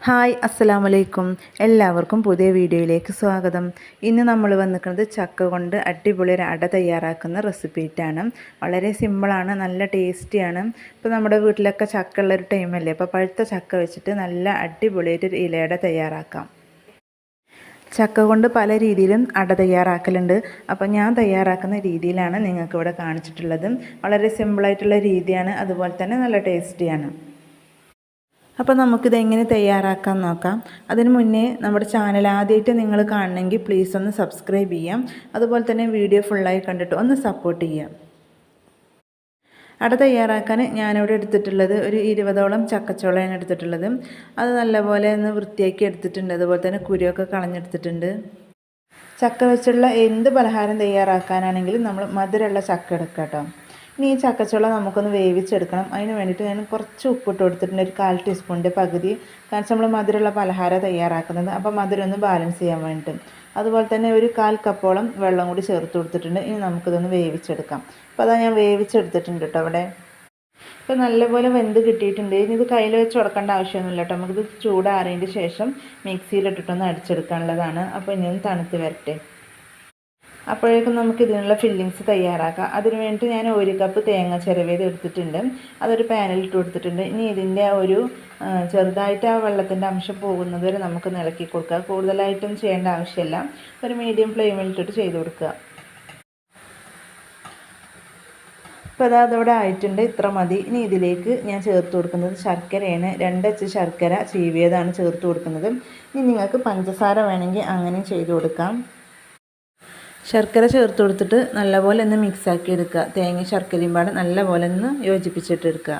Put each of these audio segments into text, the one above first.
Hi അസ്സലാമു അലൈക്കും. എല്ലാവർക്കും പുതിയ വീഡിയോയിലേക്ക് സ്വാഗതം. ഇന്ന് നമ്മൾ വന്നിരിക്കുന്നത് ചക്ക കൊണ്ട് അടിപൊളി ഒരു അട തയ്യാറാക്കുന്ന റെസിപ്പിയിട്ടാണ്. വളരെ സിമ്പിളാണ്, നല്ല ടേസ്റ്റിയാണ്. ഇപ്പോൾ നമ്മുടെ വീട്ടിലൊക്കെ ചക്ക ഉള്ളൊരു ടൈമല്ലേ, അപ്പോൾ പഴുത്ത ചക്ക വെച്ചിട്ട് നല്ല അടിപൊളിയായിട്ട് ഇലയട തയ്യാറാക്കാം. ചക്ക കൊണ്ട് പല രീതിയിലും അട തയ്യാറാക്കലുണ്ട്. അപ്പോൾ ഞാൻ തയ്യാറാക്കുന്ന രീതിയിലാണ് നിങ്ങൾക്കിവിടെ കാണിച്ചിട്ടുള്ളത്. വളരെ സിമ്പിളായിട്ടുള്ള രീതിയാണ്, അതുപോലെ തന്നെ നല്ല ടേസ്റ്റിയാണ്. അപ്പോൾ നമുക്കിത് എങ്ങനെ തയ്യാറാക്കാൻ നോക്കാം. അതിന് മുന്നേ നമ്മുടെ ചാനൽ ആദ്യമായിട്ട് നിങ്ങൾ കാണണമെങ്കിൽ പ്ലീസ് ഒന്ന് സബ്സ്ക്രൈബ് ചെയ്യാം. അതുപോലെ തന്നെ വീഡിയോ ഫുള്ളായി കണ്ടിട്ട് ഒന്ന് സപ്പോർട്ട് ചെയ്യാം. അട തയ്യാറാക്കാൻ ഞാനിവിടെ എടുത്തിട്ടുള്ളത് ഒരു 20ഓളം ചക്കച്ചോളയാണ് എടുത്തിട്ടുള്ളത്. അത് നല്ലപോലെ ഒന്ന് വൃത്തിയാക്കി എടുത്തിട്ടുണ്ട്. അതുപോലെ തന്നെ കുരുവൊക്കെ കളഞ്ഞെടുത്തിട്ടുണ്ട്. ചക്ക വെച്ചുള്ള എന്ത് പലഹാരം തയ്യാറാക്കാനാണെങ്കിലും നമ്മൾ മധുരമുള്ള ചക്ക എടുക്കാം കേട്ടോ. ഇനി ഈ ചക്കച്ചുള നമുക്കൊന്ന് വേവിച്ചെടുക്കണം. അതിന് വേണ്ടിയിട്ട് ഞാൻ കുറച്ച് ഉപ്പിട്ട് കൊടുത്തിട്ടുണ്ട്, ഒരു 1/4 ടീസ്പൂണിൻ്റെ പകുതി. കാരണം നമ്മൾ മധുരമുള്ള പലഹാരം തയ്യാറാക്കുന്നത്, അപ്പോൾ മധുരം ഒന്ന് ബാലൻസ് ചെയ്യാൻ വേണ്ടിയിട്ട്. അതുപോലെ തന്നെ ഒരു 1/4 കപ്പോളം വെള്ളം കൂടി ചേർത്ത് കൊടുത്തിട്ടുണ്ട്. ഇനി നമുക്കിതൊന്ന് വേവിച്ചെടുക്കാം. അപ്പോൾ അതാ ഞാൻ വേവിച്ചെടുത്തിട്ടുണ്ട് കേട്ടോ അവിടെ. ഇപ്പോൾ നല്ലപോലെ വെന്ത് കിട്ടിയിട്ടുണ്ട്. ഇനി ഇത് കയ്യിൽ വെച്ച് കൊടുക്കേണ്ട ആവശ്യമൊന്നുമില്ല കേട്ടോ. നമുക്കിത് ചൂടാറിയതിൻ്റെ ശേഷം മിക്സിയിലിട്ടിട്ടൊന്ന് അടിച്ചെടുക്കാനുള്ളതാണ്. അപ്പോൾ ഇനി ഒന്ന് തണുത്ത് വരട്ടെ. അപ്പോഴേക്കും നമുക്ക് ഇതിനുള്ള ഫില്ലിങ്സ് തയ്യാറാക്കാം. അതിന് വേണ്ടി ഞാൻ 1 കപ്പ് തേങ്ങ ചിരവിയത് എടുത്തിട്ടുണ്ട്. അതൊരു പാനിൽ ഇട്ട് കൊടുത്തിട്ടുണ്ട്. ഇനി ഇതിൻ്റെ ഒരു ചെറുതായിട്ട് ആ വെള്ളത്തിൻ്റെ അംശം പോകുന്നത് വരെ നമുക്ക് ഇളക്കി കൊടുക്കുക. കൂടുതലായിട്ടും ചെയ്യേണ്ട ആവശ്യമില്ല. ഒരു മീഡിയം ഫ്ലെയിമിൽ ഇട്ടിട്ട് ചെയ്ത് കൊടുക്കുക. അപ്പോൾ അതവിടെ ആയിട്ടുണ്ട്, ഇത്ര മതി. ഇനി ഇതിലേക്ക് ഞാൻ ചേർത്ത് കൊടുക്കുന്നത് ശർക്കരയാണ്. 2 അച്ച് ശർക്കര ചീവിയതാണ് ചേർത്ത് കൊടുക്കുന്നത്. ഇനി നിങ്ങൾക്ക് പഞ്ചസാര വേണമെങ്കിൽ അങ്ങനെ ചെയ്ത് കൊടുക്കാം. ശർക്കര ചേർത്ത് കൊടുത്തിട്ട് നല്ലപോലെ ഒന്ന് മിക്സാക്കി എടുക്കുക. തേങ്ങ ശർക്കരയും പാടെ നല്ലപോലെ ഒന്ന് യോജിപ്പിച്ചിട്ടെടുക്കുക.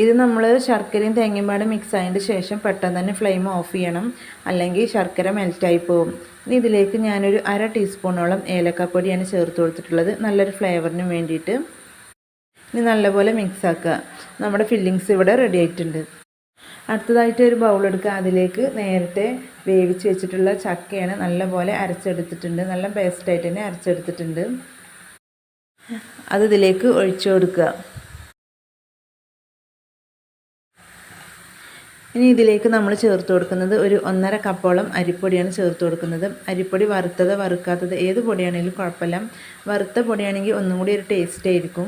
ഇത് നമ്മൾ ശർക്കരയും തേങ്ങയും പാടെ മിക്സ് ആയതിൻ്റെ ശേഷം പെട്ടെന്ന് തന്നെ ഫ്ലെയിം ഓഫ് ചെയ്യണം, അല്ലെങ്കിൽ ശർക്കര മെൽറ്റായി പോകും. ഇനി ഇതിലേക്ക് ഞാനൊരു 1/2 ടീസ്പൂണോളം ഏലക്കപ്പൊടിയാണ് ചേർത്ത് കൊടുത്തിട്ടുള്ളത്, നല്ലൊരു ഫ്ലേവറിന് വേണ്ടിയിട്ട്. ഇനി നല്ലപോലെ മിക്സാക്കുക. നമ്മുടെ ഫില്ലിങ്സ് ഇവിടെ റെഡി ആയിട്ടുണ്ട്. അടുത്തതായിട്ട് ഒരു ബൗൾ എടുക്കുക. അതിലേക്ക് നേരത്തെ വേവിച്ച് വെച്ചിട്ടുള്ള ചക്കയാണ് നല്ലപോലെ അരച്ചെടുത്തിട്ടുണ്ട്. നല്ല പേസ്റ്റായിട്ട് തന്നെ അരച്ചെടുത്തിട്ടുണ്ട്. അത് ഇതിലേക്ക് ഒഴിച്ചു കൊടുക്കുക. ഇനി ഇതിലേക്ക് നമ്മൾ ചേർത്ത് കൊടുക്കുന്നത് ഒരു 1.5 കപ്പോളം അരിപ്പൊടിയാണ് ചേർത്ത് കൊടുക്കുന്നത്. അരിപ്പൊടി വറുത്തത് വറുക്കാത്തത് ഏത് പൊടിയാണെങ്കിലും കുഴപ്പമില്ല. വറുത്ത പൊടിയാണെങ്കിൽ ഒന്നും കൂടി ഒരു ടേസ്റ്റ് ആയിരിക്കും.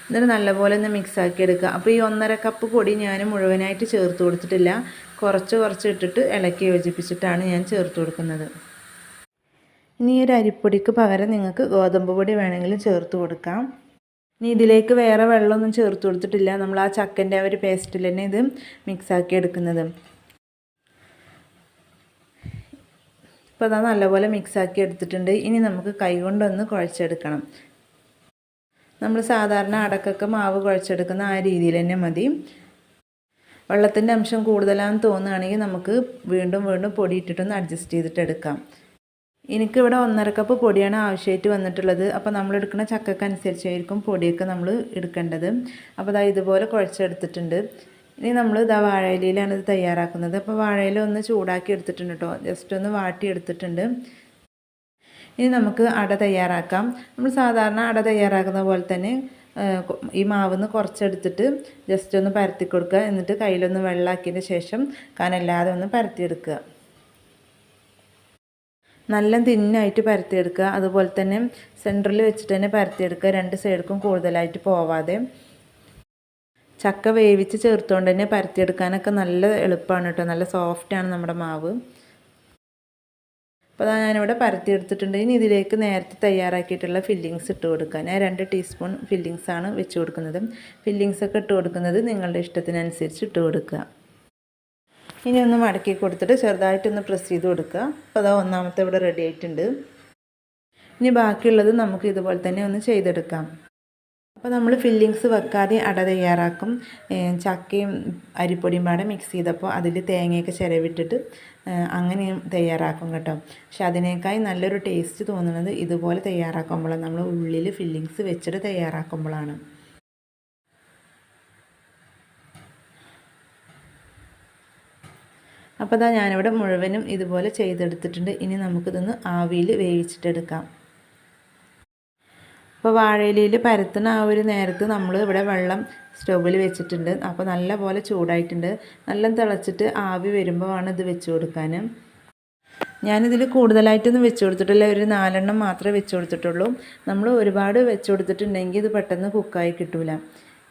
എന്നിട്ട് നല്ലപോലെ ഒന്ന് മിക്സാക്കി എടുക്കുക. അപ്പോൾ ഈ 1.5 കപ്പ് പൊടി ഞാൻ മുഴുവനായിട്ട് ചേർത്ത് കൊടുത്തിട്ടില്ല, കുറച്ച് ഇട്ടിട്ട് ഇളക്കി യോജിപ്പിച്ചിട്ടാണ് ഞാൻ ചേർത്ത് കൊടുക്കുന്നത്. ഇനി ഒരു അരിപ്പൊടിക്ക് പകരം നിങ്ങൾക്ക് ഗോതമ്പ് പൊടി വേണമെങ്കിലും ചേർത്ത് കൊടുക്കാം. ഇനി ഇതിലേക്ക് വേറെ വെള്ളമൊന്നും ചേർത്ത് കൊടുത്തിട്ടില്ല. നമ്മൾ ആ ചക്കൻ്റെ ആ ഒരു പേസ്റ്റിൽ തന്നെ ഇത് മിക്സാക്കി എടുക്കുന്നത്. ഇപ്പോൾ അതാ നല്ലപോലെ മിക്സാക്കി എടുത്തിട്ടുണ്ട്. ഇനി നമുക്ക് കൈ കൊണ്ടൊന്ന് കുഴച്ചെടുക്കണം. നമ്മൾ സാധാരണ അടക്കൊക്കെ മാവ് കുഴച്ചെടുക്കുന്ന ആ രീതിയിൽ തന്നെ മതി. വെള്ളത്തിൻ്റെ അംശം കൂടുതലാണെന്ന് തോന്നുകയാണെങ്കിൽ നമുക്ക് വീണ്ടും പൊടി ഇട്ടിട്ടൊന്ന് അഡ്ജസ്റ്റ് ചെയ്തിട്ട് എടുക്കാം. എനിക്കിവിടെ 1.5 കപ്പ് പൊടിയാണ് ആവശ്യമായിട്ട് വന്നിട്ടുള്ളത്. അപ്പോൾ നമ്മൾ എടുക്കുന്ന ചക്കക്കനുസരിച്ചായിരിക്കും പൊടിയൊക്കെ നമ്മൾ എടുക്കേണ്ടത്. അപ്പോൾ ഇതാ ഇതുപോലെ കുഴച്ചെടുത്തിട്ടുണ്ട്. ഇനി നമ്മൾ ഇതാ വാഴയിലയിലാണ് ഇത് തയ്യാറാക്കുന്നത്. അപ്പോൾ വാഴയില ഒന്ന് ചൂടാക്കി എടുത്തിട്ടുണ്ട് കേട്ടോ, ജസ്റ്റ് ഒന്ന് വാട്ടി എടുത്തിട്ടുണ്ട്. ഇനി നമുക്ക് അട തയ്യാറാക്കാം. നമ്മൾ സാധാരണ അട തയ്യാറാക്കുന്ന പോലെ തന്നെ ഈ മാവിന്ന് കുറച്ചെടുത്തിട്ട് ജസ്റ്റ് ഒന്ന് പരത്തി കൊടുക്കുക. എന്നിട്ട് കയ്യിലൊന്ന് വെള്ളമാക്കിയതിന് ശേഷം കനല്ലാതെ ഒന്ന് പരത്തിയെടുക്കുക. നല്ല തിന്നായിട്ട് പരത്തിയെടുക്കുക. അതുപോലെ തന്നെ സെൻറ്ററിൽ വെച്ചിട്ട് തന്നെ പരത്തിയെടുക്കുക, 2 സൈഡിലും കൂടുതലായിട്ട് പോവാതെ. ചക്ക വേവിച്ച് ചേർത്തുകൊണ്ട് തന്നെ പരത്തിയെടുക്കാനൊക്കെ നല്ല എളുപ്പമാണ് കേട്ടോ. നല്ല സോഫ്റ്റാണ് നമ്മുടെ മാവ്. അപ്പോൾ ഞാനിവിടെ പരത്തിയെടുത്തിട്ടുണ്ട്. ഇനി ഇതിലേക്ക് നേരത്തെ തയ്യാറാക്കിയിട്ടുള്ള ഫില്ലിങ്സ് ഇട്ട് കൊടുക്കുക. ഞാൻ 2 ടീസ്പൂൺ ഫില്ലിങ്സാണ് വെച്ച് കൊടുക്കുന്നത്. ഫില്ലിങ്സൊക്കെ ഇട്ട് കൊടുക്കുന്നത് നിങ്ങളുടെ ഇഷ്ടത്തിനനുസരിച്ച് ഇട്ട് കൊടുക്കുക. ഇനി ഒന്ന് മടക്കി കൊടുത്തിട്ട് ചെറുതായിട്ടൊന്ന് പ്രസ് ചെയ്ത് കൊടുക്കുക. അപ്പോൾ അതാ ഒന്നാമത്തെ ഇവിടെ റെഡി ആയിട്ടുണ്ട്. ഇനി ബാക്കിയുള്ളത് നമുക്ക് ഇതുപോലെ തന്നെ ഒന്ന് ചെയ്തെടുക്കാം. അപ്പോൾ നമ്മൾ ഫില്ലിങ്സ് വെക്കാതെ അട തയ്യാറാക്കും. ചക്കയും അരിപ്പൊടിയും പാടെ മിക്സ് ചെയ്തപ്പോൾ അതിൽ തേങ്ങയൊക്കെ ചിരവിട്ടിട്ട് അങ്ങനെയും തയ്യാറാക്കും കേട്ടോ. പക്ഷെ അതിനേക്കായി നല്ലൊരു ടേസ്റ്റ് തോന്നുന്നത് ഇതുപോലെ തയ്യാറാക്കുമ്പോഴാണ്, നമ്മൾ ഉള്ളിൽ ഫില്ലിങ്സ് വെച്ചിട്ട് തയ്യാറാക്കുമ്പോഴാണ്. അപ്പോൾ അതാ ഞാനിവിടെ മുഴുവനും ഇതുപോലെ ചെയ്തെടുത്തിട്ടുണ്ട്. ഇനി നമുക്കിതൊന്ന് ആവിയിൽ വേവിച്ചിട്ടെടുക്കാം. അപ്പോൾ വാഴയിലയിൽ പരത്തുന്ന ആ ഒരു നേരത്ത് നമ്മൾ ഇവിടെ വെള്ളം സ്റ്റൗവിൽ വെച്ചിട്ടുണ്ട്. അപ്പോൾ നല്ല പോലെ ചൂടായിട്ടുണ്ട്. നല്ല തിളച്ചിട്ട് ആവി വരുമ്പോഴാണ് ഇത് വെച്ച് കൊടുക്കാൻ. ഞാനിതിൽ കൂടുതലായിട്ടൊന്നും വെച്ച് കൊടുത്തിട്ടില്ല, ഒരു 4 എണ്ണം മാത്രമേ വെച്ച് കൊടുത്തിട്ടുള്ളൂ. നമ്മൾ ഒരുപാട് വെച്ച് കൊടുത്തിട്ടുണ്ടെങ്കിൽ ഇത് പെട്ടെന്ന് കുക്കായി കിട്ടില്ല.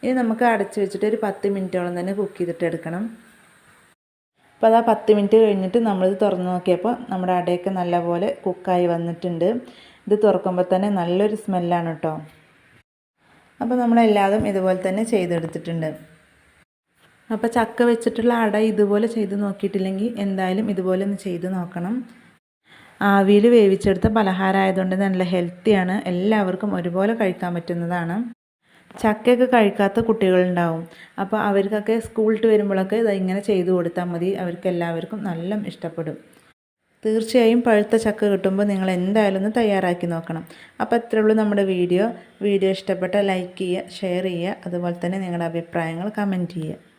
ഇനി നമുക്ക് അടച്ച് വെച്ചിട്ട് ഒരു 10 മിനിറ്റോളം തന്നെ കുക്ക് ചെയ്തിട്ട് എടുക്കണം. അപ്പോൾ അതാ 10 മിനിറ്റ് കഴിഞ്ഞിട്ട് നമ്മളിത് തുറന്ന് നോക്കിയപ്പോൾ നമ്മുടെ അടയൊക്കെ നല്ലപോലെ കുക്കായി വന്നിട്ടുണ്ട്. ഇത് തുറക്കുമ്പോൾ തന്നെ നല്ലൊരു സ്മെല്ലാണ് കേട്ടോ. അപ്പോൾ നമ്മളെല്ലാതും ഇതുപോലെ തന്നെ ചെയ്തെടുത്തിട്ടുണ്ട്. അപ്പോൾ ചക്ക വെച്ചിട്ടുള്ള അട ഇതുപോലെ ചെയ്ത് നോക്കിയിട്ടില്ലെങ്കിൽ എന്തായാലും ഇതുപോലെ ഒന്ന് ചെയ്ത് നോക്കണം. ആവിയിൽ വേവിച്ചെടുത്ത പലഹാരമായതുകൊണ്ട് നല്ല ഹെൽത്തിയാണ്, എല്ലാവർക്കും ഒരുപോലെ കഴിക്കാൻ പറ്റുന്നതാണ്. ചക്കയൊക്കെ കഴിക്കാത്ത കുട്ടികളുണ്ടാവും. അപ്പോൾ അവർക്കൊക്കെ സ്കൂളിൽ വരുമ്പോഴൊക്കെ ഇങ്ങനെ ചെയ്ത് കൊടുത്താൽ മതി. അവർക്ക് എല്ലാവർക്കും നല്ല ഇഷ്ടപ്പെടും. തീർച്ചയായും പഴുത്ത ചക്ക കിട്ടുമ്പോൾ നിങ്ങൾ എന്തായാലും ഒന്ന് തയ്യാറാക്കി നോക്കണം. അപ്പോൾ അത്രയേ ഉള്ളൂ നമ്മുടെ വീഡിയോ ഇഷ്ടപ്പെട്ടാൽ ലൈക്ക് ചെയ്യുക, ഷെയർ ചെയ്യുക, അതുപോലെ തന്നെ നിങ്ങളുടെ അഭിപ്രായങ്ങൾ കമൻറ്റ് ചെയ്യുക.